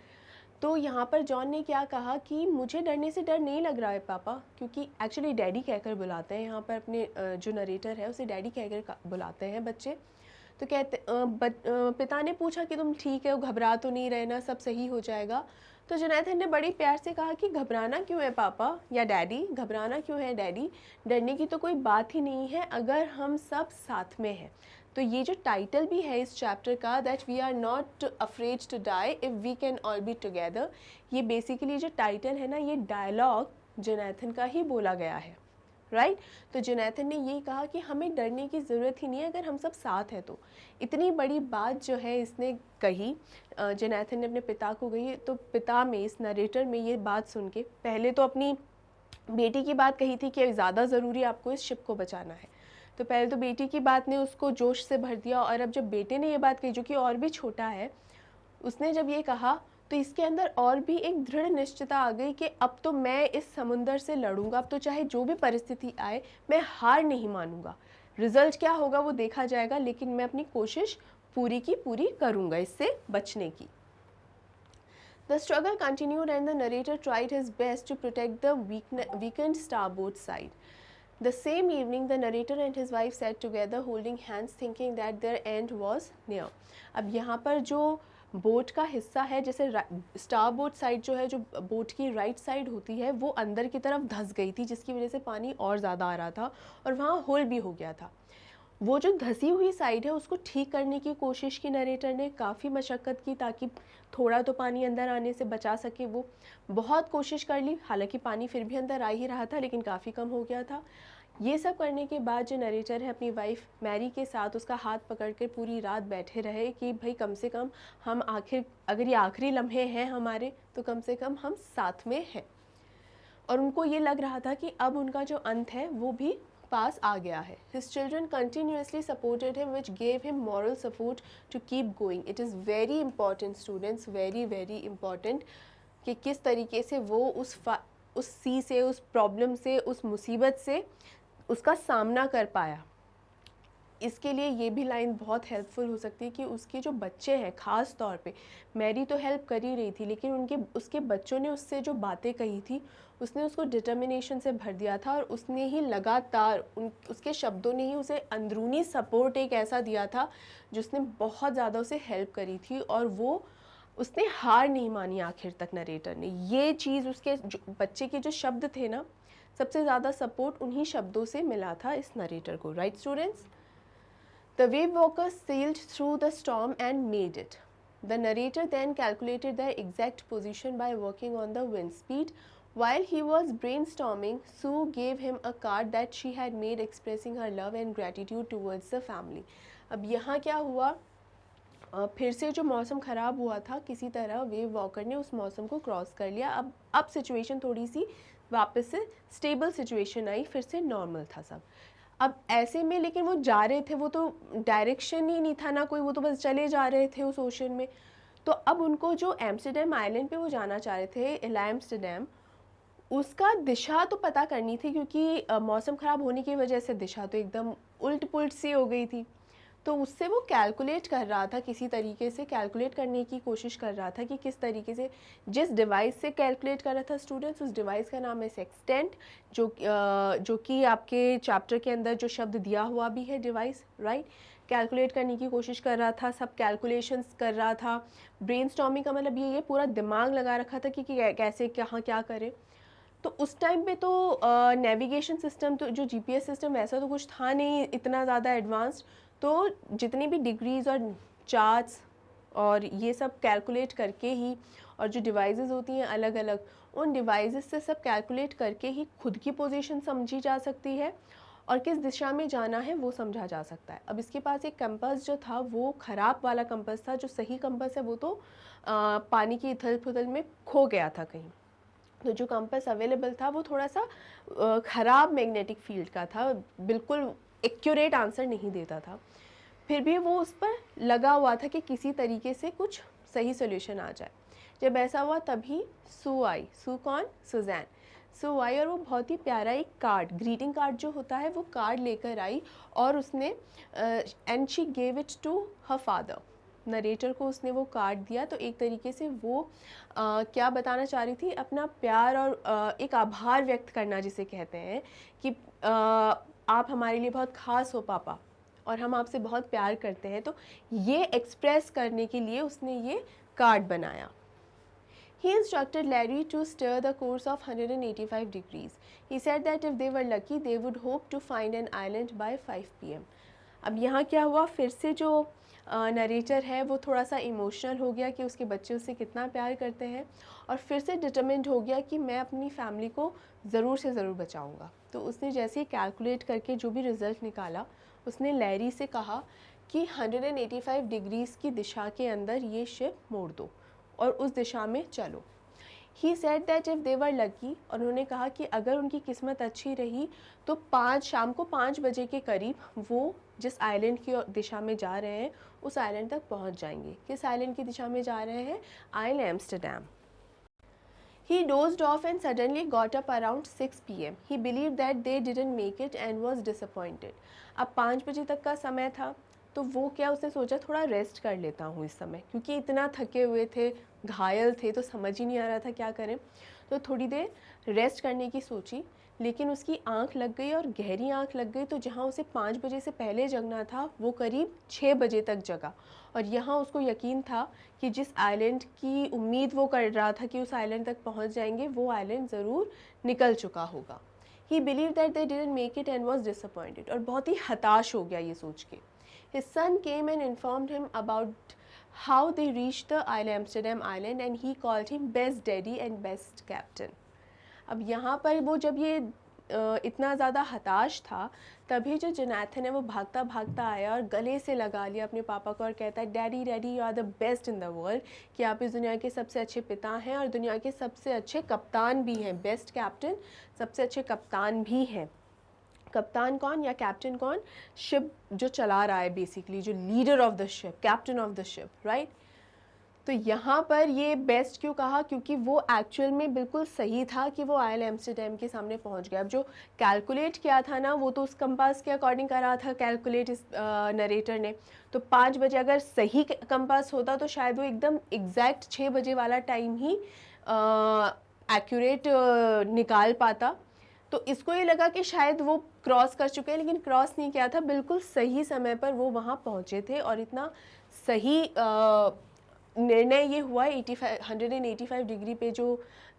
[SPEAKER 1] तो यहाँ पर जॉन ने क्या कहा कि मुझे डरने से डर नहीं लग रहा है पापा, क्योंकि एक्चुअली डैडी कहकर बुलाते हैं यहाँ पर अपने जो नरेटर है उसे डैडी कहकर बुलाते हैं बच्चे। तो कहते पिता ने पूछा कि तुम ठीक है, घबरा तो नहीं रहे ना, सब सही हो जाएगा। तो जोनाथन ने बड़ी प्यार से कहा कि घबराना क्यों है पापा या डैडी, घबराना क्यों है डैडी, डरने की तो कोई बात ही नहीं है अगर हम सब साथ में हैं। तो ये जो टाइटल भी है इस चैप्टर का, that we are not afraid to die if we can all be together, ये बेसिकली जो टाइटल है ना, ये डायलॉग जोनाथन का ही बोला गया है, राइट। तो जोनाथन ने यही कहा कि हमें डरने की ज़रूरत ही नहीं है अगर हम सब साथ हैं। तो इतनी बड़ी बात जो है इसने कही, जोनाथन ने अपने पिता को कही। तो पिता में, इस नरेटर में ये बात सुन के, पहले तो अपनी बेटी की बात कही थी कि ज़्यादा ज़रूरी आपको इस शिप को बचाना है, तो पहले तो बेटी की बात ने उसको जोश से भर दिया। और अब जब बेटे ने ये बात कही, जो कि और भी छोटा है, उसने जब ये कहा तो इसके अंदर और भी एक दृढ़ निश्चितता आ गई कि अब तो मैं इस समुंदर से लड़ूंगा, अब तो चाहे जो भी परिस्थिति आए मैं हार नहीं मानूंगा। रिजल्ट क्या होगा वो देखा जाएगा, लेकिन मैं अपनी कोशिश पूरी की पूरी करूंगा इससे बचने की। The struggle continued and the narrator tried his best to protect the weakened starboard side. The same evening, the narrator and his wife sat together holding hands, thinking that their end was near. अब यहाँ पर जो boat का हिस्सा है, जैसे starboard side जो है, जो बोट की राइट साइड होती है, वो अंदर की तरफ धंस गई थी, जिसकी वजह से पानी और ज़्यादा आ रहा था और वहाँ होल भी हो गया था। वो जो धसी हुई साइड है उसको ठीक करने की कोशिश की नरेटर ने, काफ़ी मशक्क़त की ताकि थोड़ा तो पानी अंदर आने से बचा सके। वो बहुत कोशिश कर ली, हालांकि पानी फिर भी अंदर आ ही रहा था, लेकिन काफ़ी कम हो गया था। ये सब करने के बाद जो नरेटर है अपनी वाइफ मैरी के साथ उसका हाथ पकड़कर पूरी रात बैठे रहे कि भाई कम से कम हम आखिर, अगर ये आखिरी लम्हे हैं हमारे, तो कम से कम हम साथ में हैं। और उनको ये लग रहा था कि अब उनका जो अंत है वो भी पास आ गया है। His children continuously supported him, which gave him moral support to keep going. It is very important students, very very important कि किस तरीके से वो उस सी से, उस प्रॉब्लम से, उस मुसीबत से उसका सामना कर पाया। इसके लिए ये भी लाइन बहुत हेल्पफुल हो सकती है कि उसके जो बच्चे हैं, ख़ास तौर पे मैरी तो हेल्प कर ही रही थी, लेकिन उसके बच्चों ने उससे जो बातें कही थी उसने उसको डिटर्मिनेशन से भर दिया था, और उसने ही लगातार उसके शब्दों ने ही उसे अंदरूनी सपोर्ट एक ऐसा दिया था जिसने बहुत ज़्यादा उसे हेल्प करी थी, और वो उसने हार नहीं मानी आखिर तक। नरेटर ने ये चीज़, उसके बच्चे के जो शब्द थे ना, सबसे ज़्यादा सपोर्ट उन्हीं शब्दों से मिला था इस नरेटर को, right students. The wave walkers sailed through the storm and made it. The narrator then calculated their exact position by working on the wind speed. While he was brainstorming, Sue gave him a card that she had made expressing her love and gratitude towards the family. अब यहाँ क्या हुआ, फिर से जो मौसम ख़राब हुआ था, किसी तरह वेव वॉकर ने उस मौसम को क्रॉस कर लिया। अब सिचुएशन थोड़ी सी वापस से स्टेबल सिचुएशन आई, फिर से नॉर्मल था सब। अब ऐसे में, लेकिन वो जा रहे थे, वो तो डायरेक्शन ही नहीं था ना कोई, वो तो बस चले जा रहे थे उस ओशन में। तो अब उनको जो एम्स्टर्डम आइलैंड पे वो जाना चाह रहे थे, एला एम्स्टर्डम, उसका दिशा तो पता करनी थी, क्योंकि मौसम ख़राब होने की वजह से दिशा तो एकदम उल्ट पुल्ट सी हो गई थी। तो उससे वो कैलकुलेट कर रहा था, किसी तरीके से कैलकुलेट करने की कोशिश कर रहा था कि किस तरीके से, जिस डिवाइस से कैलकुलेट कर रहा था स्टूडेंट्स, उस डिवाइस का नाम है सेक्सटेंट, जो कि आपके चैप्टर के अंदर जो शब्द दिया हुआ भी है डिवाइस, राइट। कैलकुलेट करने की कोशिश कर रहा था, सब कैलकुलेशंस कर रहा था। ब्रेनस्टॉर्मिंग का मतलब ये पूरा दिमाग लगा रखा था कि कैसे कहाँ क्या करें। तो उस टाइम पे तो नेविगेशन सिस्टम तो जो जीपीएस सिस्टम वैसा तो कुछ था नहीं इतना ज़्यादा एडवांस्ड। तो जितनी भी डिग्रीज और चार्ट्स और ये सब कैलकुलेट करके ही, और जो डिवाइसेस होती हैं अलग अलग, उन डिवाइसेस से सब कैलकुलेट करके ही खुद की पोजीशन समझी जा सकती है और किस दिशा में जाना है वो समझा जा सकता है। अब इसके पास एक कंपास जो था वो ख़राब वाला कंपास था, जो सही कंपास है वो तो पानी की इथल पुथल में खो गया था कहीं। तो जो कंपास अवेलेबल था वो थोड़ा सा ख़राब मैग्नेटिक फील्ड का था, बिल्कुल एक्यूरेट आंसर नहीं देता था। फिर भी वो उस पर लगा हुआ था कि किसी तरीके से कुछ सही सोल्यूशन आ जाए। जब ऐसा हुआ तभी सू आई। सू कौन? सुजैन। सू आई और वो बहुत ही प्यारा एक कार्ड, ग्रीटिंग कार्ड जो होता है वो कार्ड लेकर आई और उसने and she gave it to her father. Narrator को उसने वो कार्ड दिया। तो एक तरीके से वो क्या बताना चाह रही थी, अपना प्यार और एक आभार व्यक्त करना जिसे कहते हैं कि आप हमारे लिए बहुत ख़ास हो पापा और हम आपसे बहुत प्यार करते हैं। तो ये एक्सप्रेस करने के लिए उसने ये कार्ड बनाया। He instructed Larry to steer the course of 185 degrees. He said that if they were lucky, they would hope to find an island by 5 p.m. अब यहाँ क्या हुआ, फिर से जो नरेटर है वो थोड़ा सा इमोशनल हो गया कि उसके बच्चे उससे कितना प्यार करते हैं, और फिर से डिटरमिन्ड हो गया कि मैं अपनी फैमिली को ज़रूर से ज़रूर बचाऊँगा। तो उसने जैसे ही कैलकुलेट करके जो भी रिज़ल्ट निकाला, उसने लैरी से कहा कि 185 डिग्रीज़ की दिशा के अंदर ये शिप मोड़ दो और उस दिशा में चलो। He said that if they were lucky, और उन्होंने कहा कि अगर उनकी किस्मत अच्छी रही तो शाम को 5 बजे के करीब वो जिस आइलैंड की दिशा में जा रहे हैं उस आइलैंड तक पहुंच जाएंगे। किस आइलैंड की दिशा में जा रहे हैं? आइल Amsterdam. He dozed off and suddenly got up around 6 p.m. He believed that they didn't make it and was disappointed. अब 5 बजे तक का समय था तो वो क्या, उसने सोचा थोड़ा रेस्ट कर लेता हूँ इस समय, क्योंकि इतना थके हुए थे, घायल थे, तो समझ ही नहीं आ रहा था क्या करें। तो थोड़ी देर रेस्ट करने की सोची, लेकिन उसकी आंख लग गई और गहरी आंख लग गई। तो जहाँ उसे 5 बजे से पहले जगना था वो करीब 6 बजे तक जगा, और यहाँ उसको यकीन था कि जिस आइलैंड की उम्मीद वो कर रहा था कि उस आइलैंड तक पहुँच जाएंगे, वो आइलैंड ज़रूर निकल चुका होगा। ही believe that they didn't make it and was disappointed, और बहुत ही हताश हो गया ये सोच के। His son came and informed him about how they reached the Amsterdam island and he called him best daddy and best captain. अब यहाँ पर वो जब ये इतना ज़्यादा हताश था, तभी जो जोनाथन है वो भागता भागता आया और गले से लगा लिया अपने पापा को और कहता है, daddy daddy you are the best in the world, कि आप इस दुनिया के सबसे अच्छे पिता हैं और दुनिया के सबसे अच्छे कप्तान भी हैं। बेस्ट कैप्टन, सबसे अच्छे कप्तान भी हैं। कप्तान कौन या कैप्टन कौन? शिप जो चला रहा है, बेसिकली जो leader of the ship, captain of the ship, right. तो यहाँ पर ये बेस्ट क्यों कहा? क्योंकि वो एक्चुअल में बिल्कुल सही था कि वो आइल एम्स्टरडैम के सामने पहुँच गया। अब जो कैलकुलेट किया था ना, वो तो उस कंपास के अकॉर्डिंग करा था कैलकुलेट इस नरेटर ने। तो 5 बजे अगर सही कंपास होता तो शायद वो एकदम एग्जैक्ट 6 बजे वाला टाइम ही एक्यूरेट निकाल पाता। तो इसको ये लगा कि शायद वो क्रॉस कर चुके हैं, लेकिन क्रॉस नहीं किया था, बिल्कुल सही समय पर वो वहाँ पहुँचे थे। और इतना सही निर्णय ये हुआ 185 डिग्री पे जो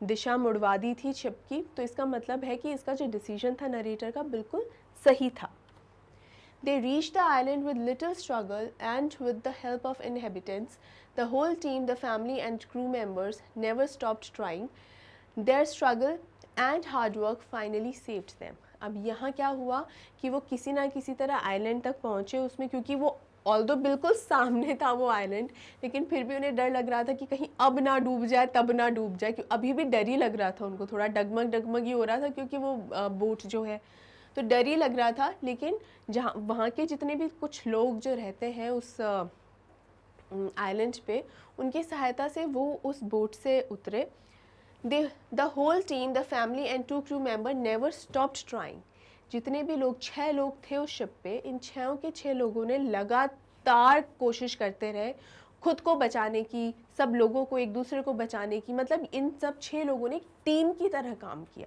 [SPEAKER 1] दिशा मुड़वा दी थी शिप की। तो इसका मतलब है कि इसका जो डिसीजन था नरेटर का बिल्कुल सही था। They reached the island with little struggle and with the help of inhabitants. The whole team, the family and crew members never stopped trying. Their struggle and hard work finally saved them. अब यहाँ क्या हुआ कि वो किसी ना किसी तरह आइलैंड तक पहुँचे उसमें, क्योंकि वो ऑल्दो बिल्कुल सामने था वो आइलैंड, लेकिन फिर भी उन्हें डर लग रहा था कि कहीं अब ना डूब जाए, तब ना डूब जाए। क्योंकि अभी भी डर ही लग रहा था उनको, थोड़ा डगमग डगमग ही हो रहा था, क्योंकि वो बोट जो है तो डर ही लग रहा था। लेकिन जहाँ वहाँ के जितने भी कुछ लोग जो रहते हैं उस आइलैंड पे, उनकी सहायता से वो उस बोट से उतरे। The whole team, the family and 2 crew member never stopped trying. जितने भी लोग, 6 लोग थे उस शिप पे, इन 6 के 6 लोगों ने लगातार कोशिश करते रहे खुद को बचाने की, सब लोगों को, एक दूसरे को बचाने की। मतलब इन सब 6 लोगों ने एक टीम की तरह काम किया।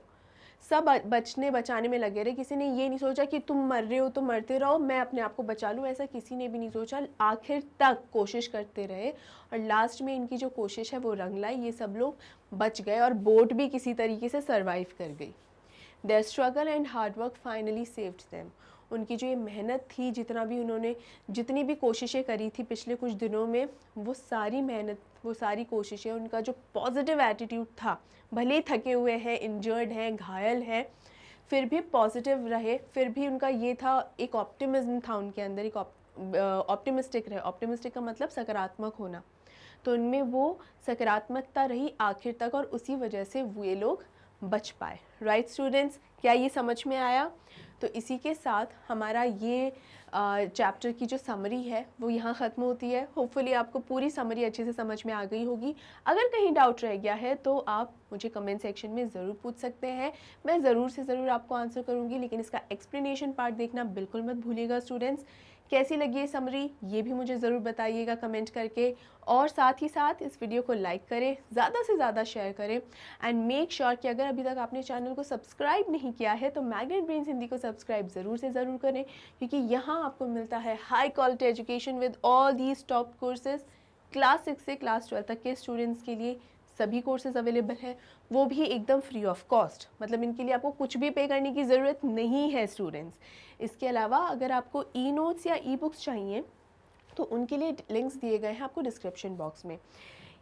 [SPEAKER 1] सब बचने बचाने में लगे रहे, किसी ने ये नहीं सोचा कि तुम मर रहे हो तो मरते रहो, मैं अपने आप को बचा लूँ, ऐसा किसी ने भी नहीं सोचा। आखिर तक कोशिश करते रहे और लास्ट में इनकी जो कोशिश है वो रंग लाई, ये सब लोग बच गए और बोट भी किसी तरीके से सर्वाइव कर गई। Their struggle and hard work finally saved them. उनकी जो ये मेहनत थी, जितना भी उन्होंने जितनी भी कोशिशें करी थी पिछले कुछ दिनों में, वो सारी मेहनत, वो सारी कोशिशें, उनका जो पॉजिटिव एटीट्यूड था, भले ही थके हुए हैं, इंजर्ड हैं, घायल हैं, फिर भी पॉजिटिव रहे, फिर भी उनका ये था, एक ऑप्टिमिज्म था उनके अंदर, एक ऑप्टिमिस्टिक रहे। ऑप्टिमिस्टिक का मतलब सकारात्मक होना, तो उनमें वो सकारात्मकता रही आखिर तक और उसी वजह से वो लोग बच पाए। राइट स्टूडेंट्स, क्या ये समझ में आया? तो इसी के साथ हमारा ये चैप्टर की जो समरी है वो यहाँ ख़त्म होती है। होपफुली आपको पूरी समरी अच्छे से समझ में आ गई होगी। अगर कहीं डाउट रह गया है तो आप मुझे कमेंट सेक्शन में ज़रूर पूछ सकते हैं, मैं ज़रूर से ज़रूर आपको आंसर करूँगी, लेकिन इसका एक्सप्लेनेशन पार्ट देखना बिल्कुल मत भूलिएगा स्टूडेंट्स। कैसी लगी ये समरी ये भी मुझे ज़रूर बताइएगा कमेंट करके, और साथ ही साथ इस वीडियो को लाइक करें, ज़्यादा से ज़्यादा शेयर करें, एंड मेक श्योर कि अगर अभी तक आपने चैनल को सब्सक्राइब नहीं किया है तो मैग्नेट ब्रेन्स हिंदी को सब्सक्राइब ज़रूर से ज़रूर करें, क्योंकि यहाँ आपको मिलता है high quality education with all these top courses. Class 6 से क्लास 12 तक के स्टूडेंट्स के लिए सभी कोर्सेज अवेलेबल है, वो भी एकदम फ्री ऑफ कॉस्ट, मतलब इनके लिए आपको कुछ भी पे करने की ज़रूरत नहीं है स्टूडेंट्स। इसके अलावा अगर आपको ई नोट्स या ई बुक्स चाहिए तो उनके लिए लिंक्स दिए गए हैं आपको डिस्क्रिप्शन बॉक्स में।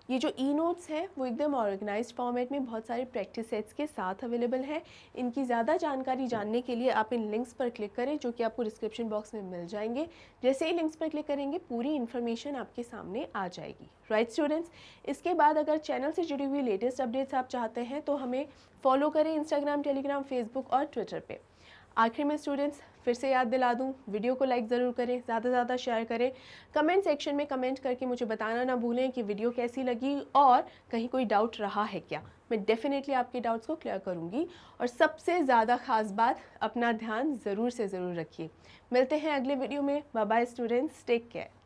[SPEAKER 1] ये जो ई नोट्स है वो एकदम ऑर्गेनाइज्ड फॉर्मेट में बहुत सारे प्रैक्टिस सेट्स के साथ अवेलेबल है। इनकी ज़्यादा जानकारी जानने के लिए आप इन लिंक्स पर क्लिक करें जो कि आपको डिस्क्रिप्शन बॉक्स में मिल जाएंगे। जैसे ही लिंक्स पर क्लिक करेंगे पूरी इन्फॉर्मेशन आपके सामने आ जाएगी। राइट स्टूडेंट्स, इसके बाद अगर चैनल से जुड़ी हुई लेटेस्ट अपडेट्स आप चाहते हैं तो हमें फॉलो करें इंस्टाग्राम, टेलीग्राम, फेसबुक और ट्विटर पर। आखिर में स्टूडेंट्स फिर से याद दिला दूं, वीडियो को लाइक ज़रूर करें, ज़्यादा से ज़्यादा शेयर करें, कमेंट सेक्शन में कमेंट करके मुझे बताना ना भूलें कि वीडियो कैसी लगी और कहीं कोई डाउट रहा है क्या। मैं डेफिनेटली आपके डाउट्स को क्लियर करूंगी। और सबसे ज़्यादा ख़ास बात, अपना ध्यान ज़रूर से ज़रूर रखिए। मिलते हैं अगले वीडियो में। Bye bye students, take care.